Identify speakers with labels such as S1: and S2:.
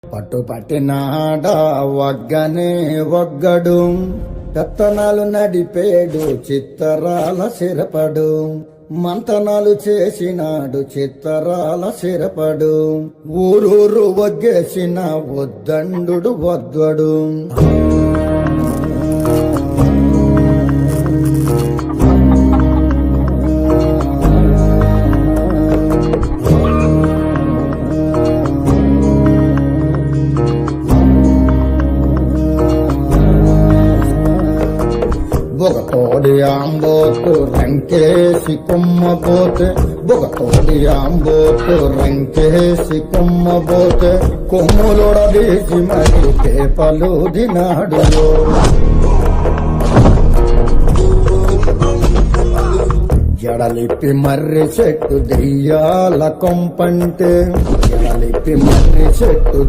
S1: పట్టు పట్టినాడ వగ్గనే వగ్గడు, పెత్తనాలు నడిపేడు చిత్తరాల సిరపడు, మంతనాలు చేసినాడు చిత్తరాల సిరపడు, ఊరూరు వగ్గేసిన వద్దండు వద్వడు. బొగతోడి ఆంబోతు రంకేసి కొమ్మబోతే, బొగతోడి ఆంబోతు రంకేసి కొమ్మబోతే, కొమ్ములొడదీసి మరి పేపలు దినాడు. జడలిప్పి మర్రి చెట్టు దెయ్యాల కొంపంటే, జడలిప్పి మర్రి చెట్టు